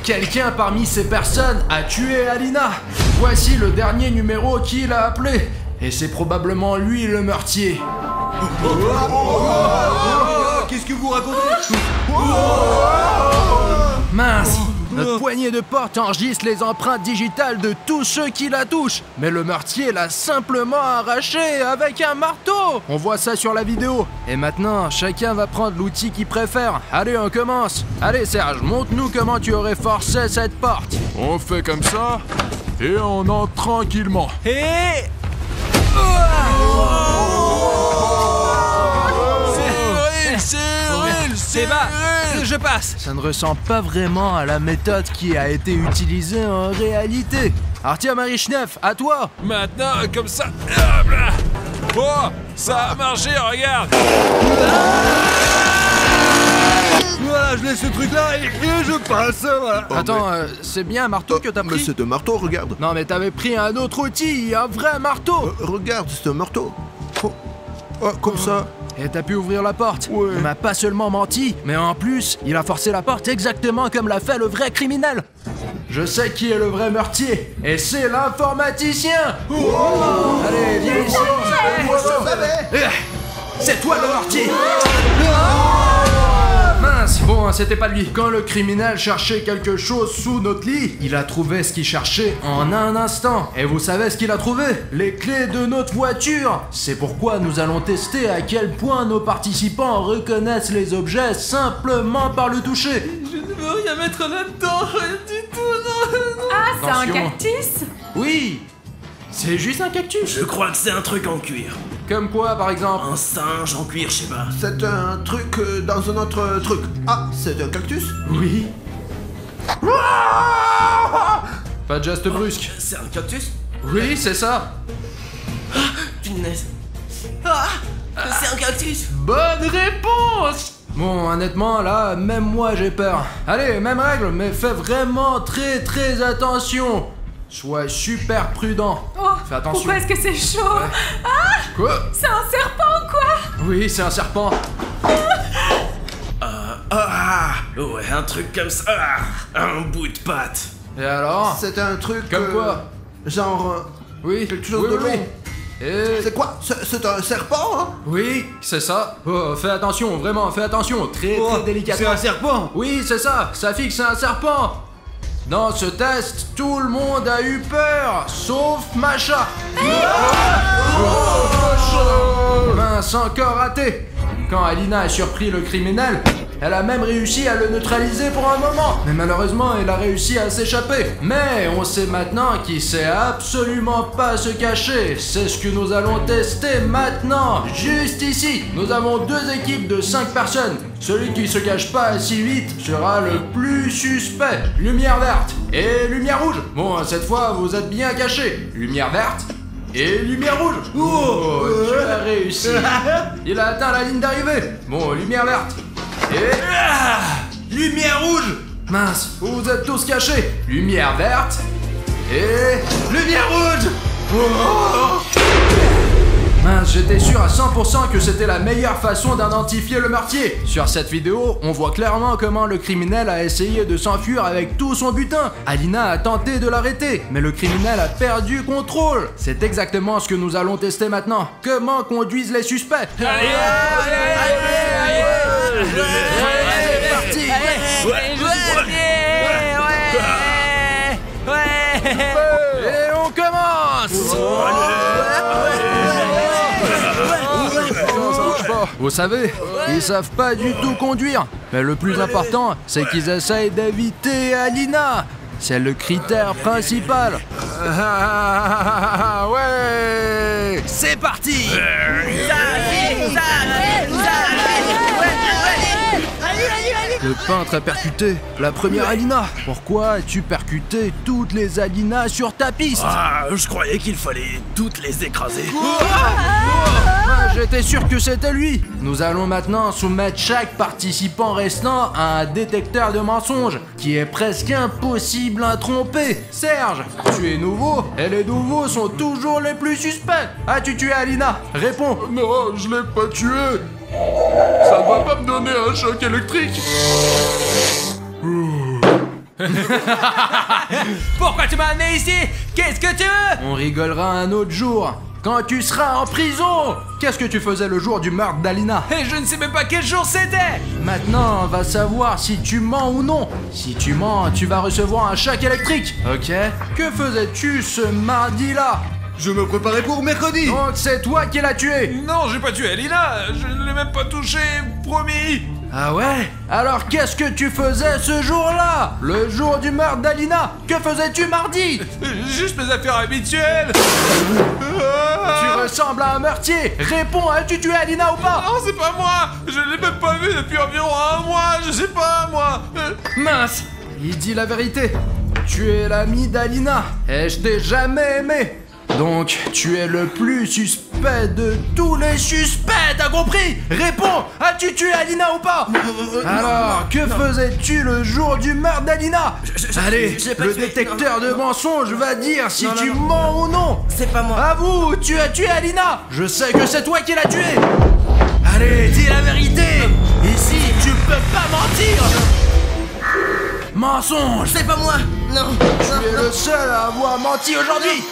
Quelqu'un parmi ces personnes a tué Alina. Voici le dernier numéro qu'il a appelé. Et c'est probablement lui le meurtrier. Qu'est-ce que vous racontez? Mince! Notre poignée de porte enregistre les empreintes digitales de tous ceux qui la touchent. Mais le meurtrier l'a simplement arraché avec un marteau. On voit ça sur la vidéo. Et maintenant, chacun va prendre l'outil qu'il préfère. Allez, on commence. Allez Serge, montre-nous comment tu aurais forcé cette porte. On fait comme ça et on entre tranquillement. Hé! C'est bas, je passe. Ça ne ressemble pas vraiment à la méthode qui a été utilisée en réalité. Artyom Marichnev, à toi. Maintenant, comme ça. Hop là. Oh, ça a marché, regarde. Voilà, je laisse ce truc là et je passe, voilà. Attends, c'est bien un marteau que t'as Mais pris? c'est un marteau, regarde. Non mais t'avais pris un autre outil, un vrai marteau. Regarde, c'est un marteau. Oh, comme ça. Et t'as pu ouvrir la porte. Ouais. Il m'a pas seulement menti, mais en plus, il a forcé la porte exactement comme l'a fait le vrai criminel. Je sais qui est le vrai meurtrier, et c'est l'informaticien. Allez, viens ici. C'est toi le meurtrier. Mince, bon, c'était pas lui. Quand le criminel cherchait quelque chose sous notre lit, il a trouvé ce qu'il cherchait en un instant. Et vous savez ce qu'il a trouvé? Les clés de notre voiture. C'est pourquoi nous allons tester à quel point nos participants reconnaissent les objets simplement par le toucher. Je ne veux rien mettre là-dedans, rien du tout, non. Ah, c'est un Attention. cactus? Oui, c'est juste un cactus. Je crois que c'est un truc en cuir. Comme quoi, par exemple? Un singe en cuir, je sais pas. C'est un truc dans un autre truc. Ah, c'est un cactus? Oui. Pas de geste brusque. C'est un cactus? Oui, c'est ça. Punaise. Ah, c'est un cactus. Bonne réponse! Bon, honnêtement, là, même moi j'ai peur. Allez, même règle, mais fais vraiment très attention. Sois super prudent. Oh, Fais attention. pourquoi est-ce que c'est chaud? Ouais. Ah, Quoi? c'est un serpent, quoi! Oui, c'est un serpent. Ouais, un truc comme ça. Un bout de pâte. Et alors? C'est un truc. Comme quoi? Genre. Oui, quelque chose de long. Et... C'est quoi? C'est un serpent, hein? Oui, c'est ça. Oh, fais attention, vraiment, fais attention. Très délicatement. C'est un serpent. Oui, c'est ça. Ça fixe un serpent. Dans ce test, tout le monde a eu peur, sauf Macha. Mince, encore raté. Quand Alina a surpris le criminel, elle a même réussi à le neutraliser pour un moment. Mais malheureusement, elle a réussi à s'échapper. Mais on sait maintenant qu'il sait absolument pas se cacher. C'est ce que nous allons tester maintenant, juste ici. Nous avons deux équipes de 5 personnes. Celui qui se cache pas assez vite sera le plus suspect. Lumière verte et lumière rouge. Bon, cette fois, vous êtes bien cachés. Lumière verte et lumière rouge. Oh, tu as réussi. Il a atteint la ligne d'arrivée. Bon, lumière verte. Et... lumière rouge. Mince, vous êtes tous cachés. Lumière verte. Et... lumière rouge. Oh. Mince, j'étais sûr à 100% que c'était la meilleure façon d'identifier le meurtrier. Sur cette vidéo, on voit clairement comment le criminel a essayé de s'enfuir avec tout son butin. Alina a tenté de l'arrêter, mais le criminel a perdu contrôle. C'est exactement ce que nous allons tester maintenant. Comment conduisent les suspects. Allez, C'est parti. Et on commence. Vous savez, ils savent pas du tout conduire. Mais le plus important, c'est qu'ils essayent d'éviter Alina. C'est le critère principal. Ouais. C'est parti. Le peintre a percuté la première Alina. Pourquoi as-tu percuté toutes les Alinas sur ta piste? Ah, je croyais qu'il fallait toutes les écraser. J'étais sûr que c'était lui. Nous allons maintenant soumettre chaque participant restant à un détecteur de mensonges qui est presque impossible à tromper. Serge, tu es nouveau et les nouveaux sont toujours les plus suspects. As-tu tué Alina? Réponds. Non, je l'ai pas tué. Ça ne va pas me donner un choc électrique. Pourquoi tu m'as amené ici? Qu'est-ce que tu veux? On rigolera un autre jour. Quand tu seras en prison. Qu'est-ce que tu faisais le jour du meurtre d'Alina? Et je ne sais même pas quel jour c'était. Maintenant, on va savoir si tu mens ou non. Si tu mens, tu vas recevoir un choc électrique. Ok? Que faisais-tu ce mardi-là? Je me préparais pour mercredi. Donc c'est toi qui l'as tué. Non, j'ai pas tué Alina, je ne l'ai même pas touché, promis. Ah ouais? Alors qu'est-ce que tu faisais ce jour-là? Le jour du meurtre d'Alina? Que faisais-tu mardi? Juste mes affaires habituelles. Tu ressembles à un meurtrier. Réponds, as-tu tué Alina ou pas? Non, c'est pas moi. Je l'ai même pas vu depuis environ un mois, je sais pas moi. Mince. Il dit la vérité. Tu es l'ami d'Alina et je t'ai jamais aimé. Donc, tu es le plus suspect de tous les suspects, t'as compris? Réponds, as-tu tué Alina ou pas? Alors, que faisais-tu le jour du meurtre d'Alina? Allez, le détecteur de mensonges va dire si tu mens ou non. C'est pas moi. Avoue, tu as tué Alina. Je sais que c'est toi qui l'as tué. Allez, dis la vérité. Ici, tu peux pas mentir. Mensonge. C'est pas moi. Non. Tu es le seul à avoir menti aujourd'hui.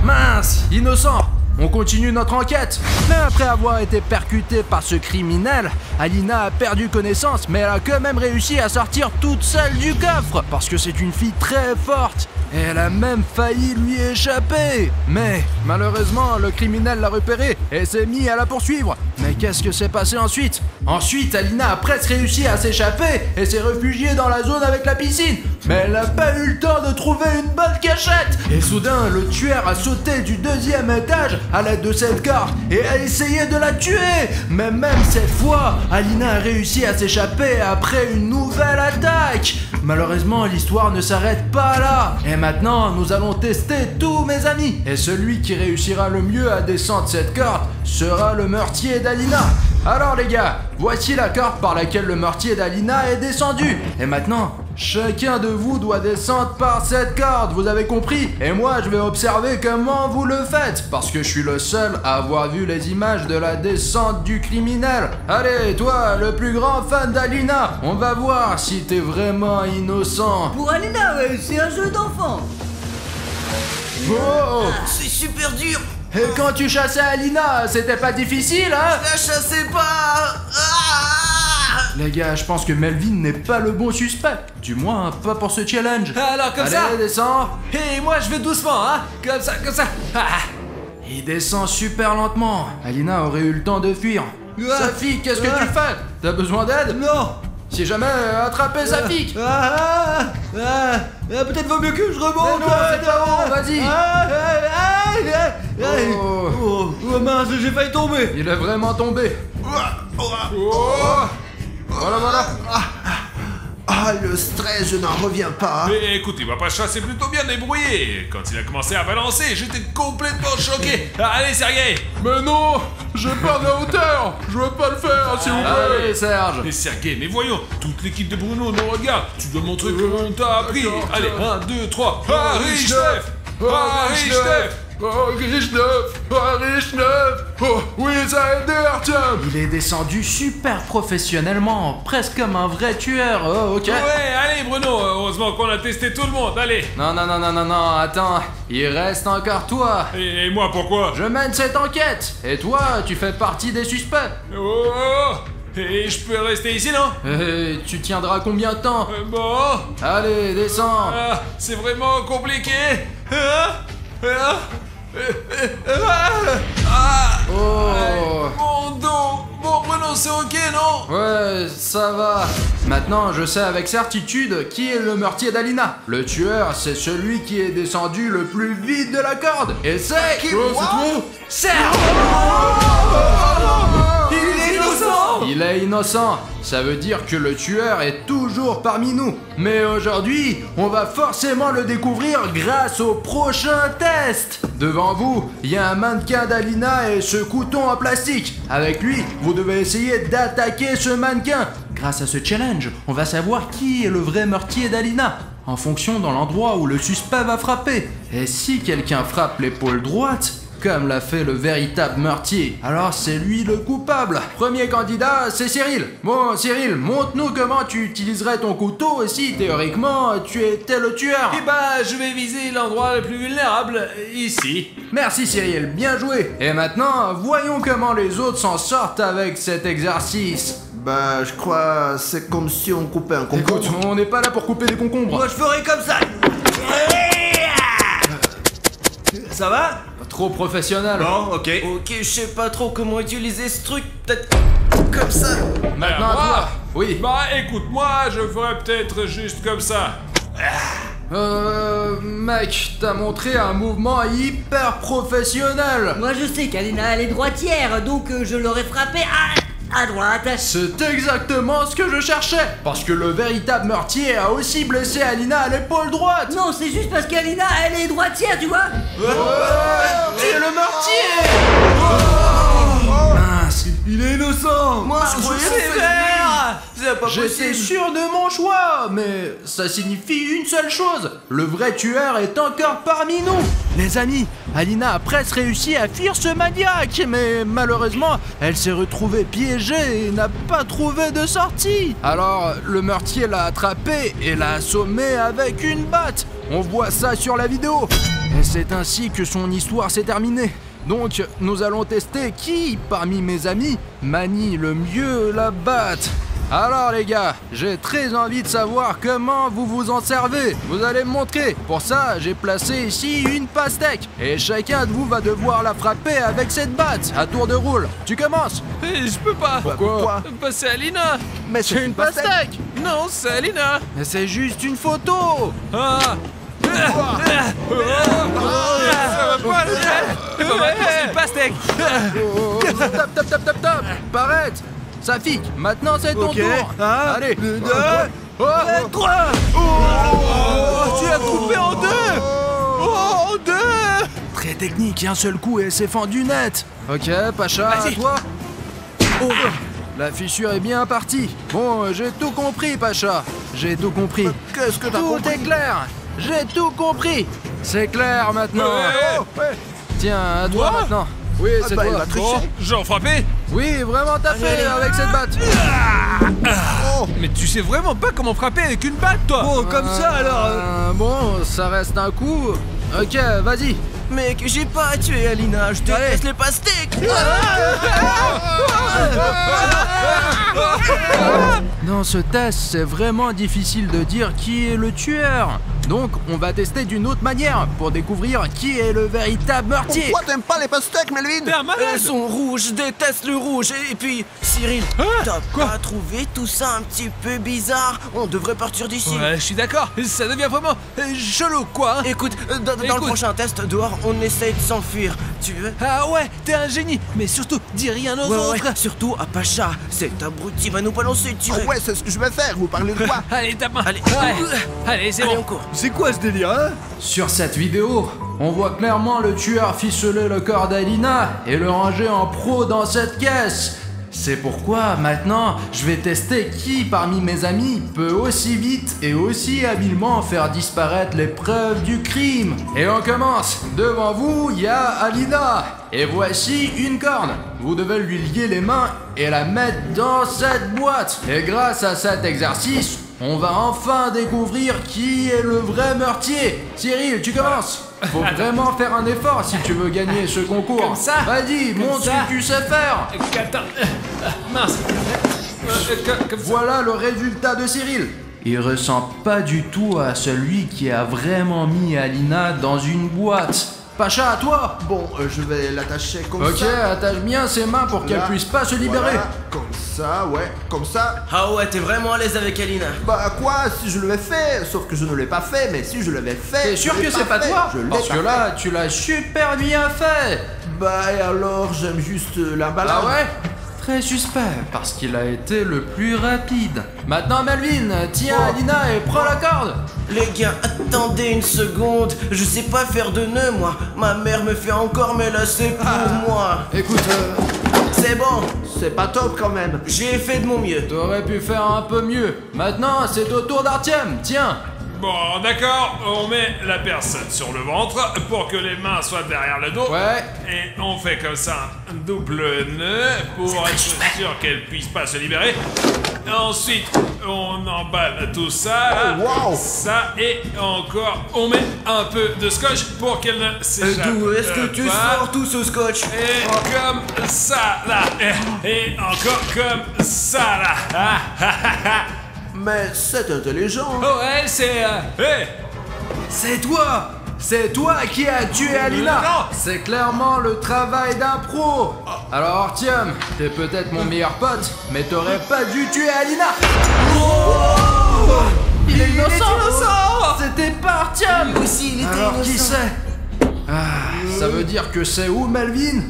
Mince, innocent. On continue notre enquête. Mais après avoir été percutée par ce criminel, Alina a perdu connaissance, mais elle a quand même réussi à sortir toute seule du coffre, parce que c'est une fille très forte. Et elle a même failli lui échapper. Mais malheureusement, le criminel l'a repérée et s'est mis à la poursuivre. Mais qu'est-ce que s'est passé ensuite? Ensuite, Alina a presque réussi à s'échapper et s'est réfugiée dans la zone avec la piscine. Mais elle n'a pas eu le temps de trouver une bonne cachette. Et soudain, le tueur a sauté du 2e étage à l'aide de cette corde et a essayé de la tuer. Mais même cette fois, Alina a réussi à s'échapper après une nouvelle attaque. Malheureusement, l'histoire ne s'arrête pas là. Et maintenant, nous allons tester tous mes amis. Et celui qui réussira le mieux à descendre cette corde sera le meurtrier d'Alina. Alors les gars, voici la corde par laquelle le meurtrier d'Alina est descendu. Et maintenant, chacun de vous doit descendre par cette corde, vous avez compris? Et moi, je vais observer comment vous le faites, parce que je suis le seul à avoir vu les images de la descente du criminel. Allez, toi, le plus grand fan d'Alina, on va voir si t'es vraiment innocent. Pour Alina, ouais, c'est un jeu d'enfant. Oh! C'est super dur. Et quand tu chassais Alina, c'était pas difficile, hein? La chassez pas. Ah. Les gars, je pense que Melvin n'est pas le bon suspect. Du moins, pas pour ce challenge. Alors comme ça. Allez, descends. Et moi je vais doucement, hein. Comme ça, comme ça. Ah. Il descend super lentement. Alina aurait eu le temps de fuir. Safi, qu'est-ce que tu fais? T'as besoin d'aide? Non. Si jamais, attrapez Safi. Peut-être vaut mieux que je remonte. Mais non, c'est pas bon, vas-y. Oh mince, j'ai failli tomber. Il est vraiment tombé. Voilà, voilà. Ah, le stress, je n'en reviens pas. Mais écoute, il va pas chasser plutôt bien débrouillé. Quand il a commencé à balancer, j'étais complètement choqué. Allez, Sergei. Mais non, j'ai peur de la hauteur. Je veux pas le faire, s'il vous plaît. Allez, Serge. Mais Sergei, mais voyons, toute l'équipe de Bruno nous regarde. Tu dois montrer comment on t'a appris. D'accord, Allez, tiens. 1, 2, 3. Arichnev. Arichnev. Arichnev. Oh, oui, ça a aidé, Artyom. Il est descendu super professionnellement, presque comme un vrai tueur. Oh, ok. Ouais, allez Bruno, heureusement qu'on a testé tout le monde, allez. Non, non, non, non, non, non, attends. Il reste encore toi. Et moi, pourquoi? Je mène cette enquête. Et toi, tu fais partie des suspects. Oh. Et je peux rester ici, non? Tu tiendras combien de temps? Bon. Allez, descends. C'est vraiment compliqué. Oh. Mon dos. Bon, Bruno, c'est ok, non? Ouais, ça va. Maintenant, je sais avec certitude qui est le meurtrier d'Alina. Le tueur, c'est celui qui est descendu le plus vite de la corde. Et c'est... Oh, c'est toi? Serge. Il est innocent. Il est innocent. Ça veut dire que le tueur est toujours parmi nous. Mais aujourd'hui, on va forcément le découvrir grâce au prochain test. Devant vous, il y a un mannequin d'Alina et ce couteau en plastique. Avec lui, vous devez essayer d'attaquer ce mannequin. Grâce à ce challenge, on va savoir qui est le vrai meurtrier d'Alina, en fonction de l'endroit où le suspect va frapper. Et si quelqu'un frappe l'épaule droite, comme l'a fait le véritable meurtrier. Alors c'est lui le coupable. Premier candidat, c'est Cyril. Bon, Cyril, montre-nous comment tu utiliserais ton couteau si théoriquement tu étais le tueur. Eh bah, je vais viser l'endroit le plus vulnérable, ici. Merci Cyril, bien joué. Et maintenant, voyons comment les autres s'en sortent avec cet exercice. Bah, je crois c'est comme si on coupait un concombre. Écoute, on n'est pas là pour couper des concombres. Moi je ferai comme ça. Ça va? Pas trop professionnel. Bon, ok. Ok, je sais pas trop comment utiliser ce truc, peut-être comme ça. Maintenant à moi toi. Oui. Bah écoute, moi je ferais peut-être juste comme ça. Mec, t'as montré un mouvement hyper professionnel. Moi je sais qu'Alina elle est droitière, donc je l'aurais frappé à droite. C'est exactement ce que je cherchais. Parce que le véritable meurtrier a aussi blessé Alina à l'épaule droite. Non, c'est juste parce qu'Alina elle est droitière, tu vois. C'est le meurtrier. Mince. Il est innocent. Moi je croyais C'est pas J'étais possible. sûr de mon choix, mais ça signifie une seule chose. Le vrai tueur est encore parmi nous. Les amis, Alina a presque réussi à fuir ce maniaque, mais malheureusement, elle s'est retrouvée piégée et n'a pas trouvé de sortie. Alors, le meurtrier l'a attrapée et l'a assommée avec une batte. On voit ça sur la vidéo. Et c'est ainsi que son histoire s'est terminée. Donc, nous allons tester qui, parmi mes amis, manie le mieux la batte. Alors les gars, j'ai très envie de savoir comment vous vous en servez. Vous allez me montrer. Pour ça, j'ai placé ici une pastèque. Et chacun de vous va devoir la frapper avec cette batte, à tour de rôle. Tu commences. Je peux pas. Pourquoi? Bah, c'est Alina. Mais c'est Une pastèque. Non, c'est Alina. Mais c'est juste une photo. Ah. Ça va pas, c'est pas mal, c'est une pastèque. Top, top, top, top, top. Parette. Safik, maintenant c'est ton Ok. tour. Un, Allez. deux, Oh, trois. Oh, tu l'as coupé en deux. Oh, en deux. Très technique, un seul coup et c'est fendu net. Ok, Pacha, à Vas-y. toi. Oh, la fissure est bien partie. Bon, j'ai tout compris, Pacha. J'ai tout compris. Qu'est-ce que t'as Tout compris? est clair. J'ai tout compris. C'est clair maintenant. Ouais. Tiens, à toi Moi maintenant. Oui, c'est bah, il toi. va tricher. J'en frappais. Oui, vraiment t'as fait avec cette batte. Mais tu sais vraiment pas comment frapper avec une batte, toi. Bon, comme ça alors. Bon, ça reste un coup. Ok, vas-y. Mec, j'ai pas tué Alina, je déteste les pastèques. Dans ce test, c'est vraiment difficile de dire qui est le tueur. Donc, on va tester d'une autre manière pour découvrir qui est le véritable meurtrier. Pourquoi t'aimes pas les pastèques, Melvin? T'es un malade. Elles sont rouges, je déteste le rouge. Et puis, Cyril, t'as pas trouvé tout ça un petit peu bizarre? On devrait partir d'ici. Ouais, je suis d'accord. Ça devient vraiment chelou, quoi. Hein. Écoute, dans le Écoute. prochain test, dehors, on essaye de s'enfuir. Tu veux? Ah ouais, t'es un génie. Mais surtout, dis rien aux Ouais, autres. ouais. Surtout à Pacha, cet abruti va nous balancer Ah direct. ouais, c'est ce que je vais faire, vous parlez de quoi? Allez, tape main. Allez. Allez, c'est Allez, bon. on court. C'est quoi ce délire, hein? Sur cette vidéo, on voit clairement le tueur ficeler le corps d'Alina et le ranger en pro dans cette caisse. C'est pourquoi maintenant je vais tester qui parmi mes amis peut aussi vite et aussi habilement faire disparaître les preuves du crime. Et on commence. Devant vous, il y a Alina. Et voici une corne. Vous devez lui lier les mains et la mettre dans cette boîte. Et grâce à cet exercice, on va enfin découvrir qui est le vrai meurtrier. Cyril, tu commences. Faut vraiment faire un effort si tu veux gagner ce concours. Comme ça. Vas-y, montre ce ça. que tu sais faire. Attends. Mince. Comme ça. Voilà le résultat de Cyril. Il ressemble pas du tout à celui qui a vraiment mis Alina dans une boîte. Pacha, à toi. Bon, je vais l'attacher comme Ok, ça. attache bien ses mains pour qu'elle Là. puisse pas se libérer. Voilà, comme ça, ouais, comme ça. Ah ouais, t'es vraiment à l'aise avec Alina. Bah quoi, si je l'avais fait, sauf que je ne l'ai pas fait, mais si je l'avais fait... T'es sûr je l'ai que c'est pas fait. toi? Je l'ai Parce pas que fait. là, tu l'as super bien fait. Bah et alors, j'aime juste l'emballage. Ah ouais? Très suspect, parce qu'il a été le plus rapide. Maintenant, Melvin, tiens Alina et prends la corde. Les gars, attendez une seconde. Je sais pas faire de nœuds, moi. Ma mère me fait encore mes lacets pour moi. Écoute, C'est bon, C'est pas top quand même. j'ai fait de mon mieux. t'aurais pu faire un peu mieux. Maintenant, c'est au tour d'Artyem. Tiens. Bon, d'accord, on met la personne sur le ventre pour que les mains soient derrière le dos. Ouais. Et on fait comme ça un double nœud pour être sûr qu'elle puisse pas se libérer. Ensuite, on emballe tout ça, là, Wow. ça, et encore, on met un peu de scotch pour qu'elle ne s'échappe D'où est-ce que tu pas. sors tout ce scotch? Et comme ça, là. Et encore comme ça, là. Ah, ah, ah, ah. Mais c'est intelligent. Oh ouais, c'est... Hé, C'est toi! C'est toi qui as tué Alina! Non. C'est clairement le travail d'un pro! Alors Artyom, t'es peut-être mon meilleur pote, mais t'aurais pas dû tuer Alina! Il est innocent! C'était pas Artyom! Lui aussi, il était Alors qui innocent. c'est? Ça veut dire que c'est ou Melvin,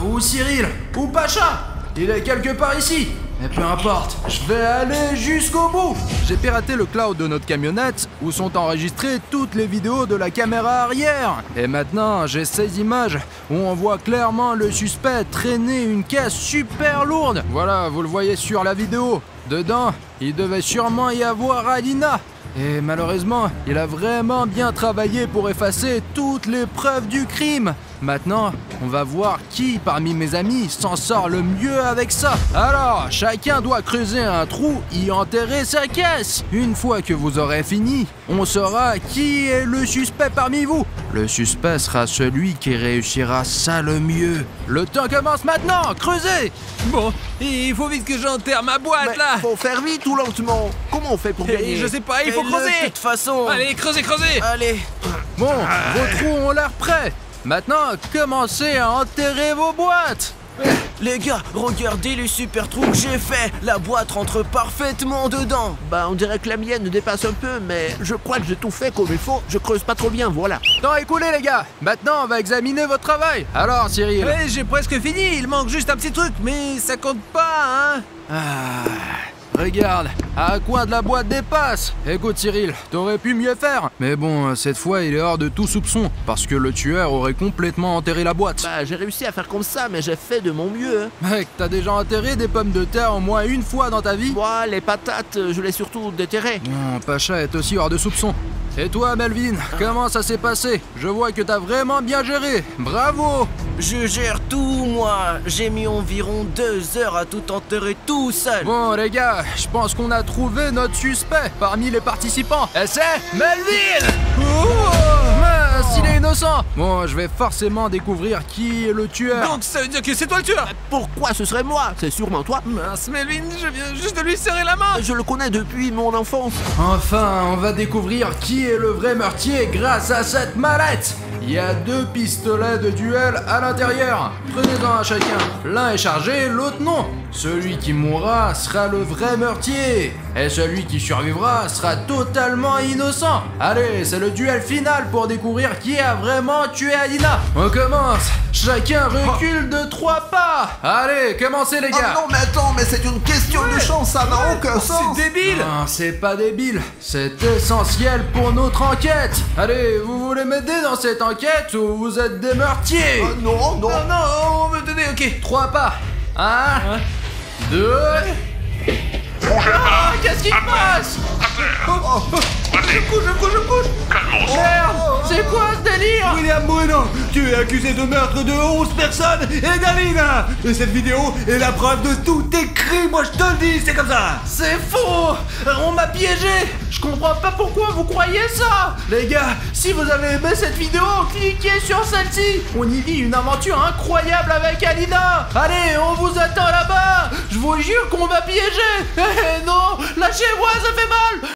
ou Cyril, ou Pacha! Il est quelque part ici! Mais peu importe, je vais aller jusqu'au bout. J'ai piraté le cloud de notre camionnette où sont enregistrées toutes les vidéos de la caméra arrière. Et maintenant, j'ai ces images où on voit clairement le suspect traîner une caisse super lourde. Voilà, vous le voyez sur la vidéo. Dedans, il devait sûrement y avoir Alina. Et malheureusement, il a vraiment bien travaillé pour effacer toutes les preuves du crime. Maintenant, on va voir qui parmi mes amis s'en sort le mieux avec ça. Alors, chacun doit creuser un trou, y enterrer sa caisse. Une fois que vous aurez fini, on saura qui est le suspect parmi vous. Le suspect sera celui qui réussira ça le mieux. Le temps commence maintenant, creusez! Bon, il faut vite que j'enterre ma boîte Mais là. faut faire vite ou lentement. Comment on fait pour Et gagner? je sais pas, il faut Fais-le creuser. de toute façon. Allez, creusez, creusez. Allez. Bon, vos trous ont l'air prêts. Maintenant, commencez à enterrer vos boîtes. Les gars, regardez les super trous que j'ai fait. La boîte rentre parfaitement dedans. Bah on dirait que la mienne dépasse un peu, mais je crois que j'ai tout fait comme il faut. Je creuse pas trop bien, voilà. Temps écoulé les gars. Maintenant, on va examiner votre travail. Alors Cyril. Ouais, j'ai presque fini, il manque juste un petit truc, mais ça compte pas, hein. Regarde, à quoi de la boîte dépasse. Écoute Cyril, t'aurais pu mieux faire. Mais bon, cette fois il est hors de tout soupçon, parce que le tueur aurait complètement enterré la boîte. Bah j'ai réussi à faire comme ça, mais j'ai fait de mon mieux. Mec, t'as déjà enterré des pommes de terre au moins une fois dans ta vie? Moi, les patates, je les surtout déterrées. Bon, Pacha est aussi hors de soupçon. Et toi Melvin, comment ça s'est passé? Je vois que t'as vraiment bien géré. Bravo! Je gère tout, moi. J'ai mis environ 2 heures à tout enterrer tout seul. Bon les gars, je pense qu'on a trouvé notre suspect parmi les participants. Et c'est Melvin! Mince, il est innocent. Bon, je vais forcément découvrir qui est le tueur. Donc ça veut dire que c'est toi le tueur. Pourquoi ce serait moi? C'est sûrement toi. Mince, Melvin, je viens juste de lui serrer la main. Je le connais depuis mon enfance. Enfin, on va découvrir qui est le vrai meurtrier grâce à cette mallette. Il y a 2 pistolets de duel à l'intérieur. Prenez-en un chacun. L'un est chargé, l'autre non. Celui qui mourra sera le vrai meurtrier. Et celui qui survivra sera totalement innocent. Allez, c'est le duel final pour découvrir qui a vraiment tué Alina. On commence. Chacun recule de 3 pas. Allez, commencez les Oh gars. non, mais attends, mais c'est une question de chance, ça n'a aucun sens. C'est débile. Non, c'est pas débile, c'est essentiel pour notre enquête. Allez, vous voulez m'aider dans cette enquête ou vous êtes des meurtriers? Non, non. Non, on veut donner, ok. 3 pas. 1, 2... Ah, qu'est-ce qui se passe? Je couche. Merde, c'est quoi ce délire? William Bruno, tu es accusé de meurtre de 11 personnes et d'Alina. Et cette vidéo est la preuve de tous tes crimes, moi je te le dis, c'est comme ça. C'est faux! On m'a piégé! Je comprends pas pourquoi vous croyez ça! Les gars, si vous avez aimé cette vidéo, cliquez sur celle-ci! On y vit une aventure incroyable avec Alina! Allez, on vous attend là-bas! Je vous jure qu'on m'a piégé! Eh non! Lâchez-moi, ça fait mal!